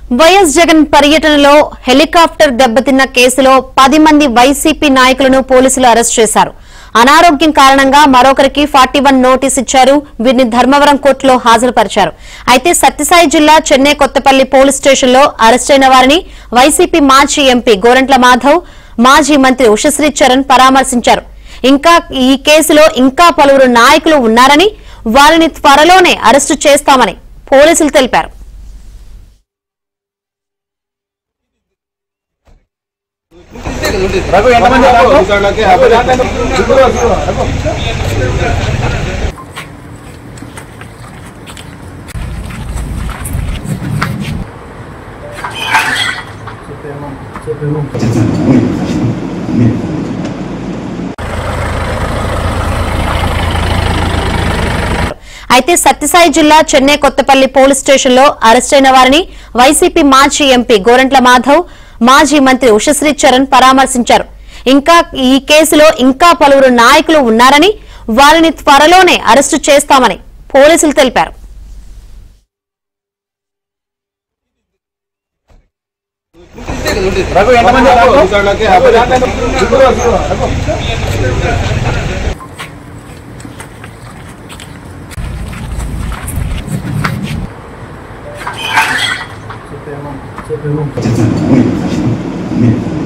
YS Jagan పర్యటనలో helicopter దెబ్బతిన్న కేసులో 10 మంది వైసీపీ నాయకులను పోలీసులు అరెస్ట్ చేశారు. అనారోగ్యం కారణంగా మరొకరికి 41 నోటీస్ ఇచ్చారు. వీరిని ధర్మవరం కోర్టులో హాజరుపరిచారు. అయితే సత్యసాయి జిల్లా చెన్నై కొత్తపల్లి పోలీస్ స్టేషన్లో అరెస్టైన వారిని వైసీపీ మాజీ ఎంపీ గోరంట్ల మాధవ్, మాజీ మంత్రి ఉషశ్రీ చరణ్ పరామర్శించారు. ఈ కేసులో ఇంకా పలువురు నాయకులు ఉన్నారని, వారిని త్వరలోనే అరెస్టు చేస్తామని పోలీసులు తెలిపారు. అయితే సత్యసాయి జిల్లా చెన్నై కొత్తపల్లి పోలీస్ స్టేషన్లో అరెస్టైన వారిని వైసీపీ మాజీ ఎంపీ గోరంట్ల మాధవ్, మాజీ మంత్రి ఉషశ్రీ చరణ్ పరామర్శించారు. ఈ కేసులో ఇంకా పలువురు నాయకులు ఉన్నారని, వారిని త్వరలోనే అరెస్టు చేస్తామని పోలీసులు తెలిపారు. Gracias.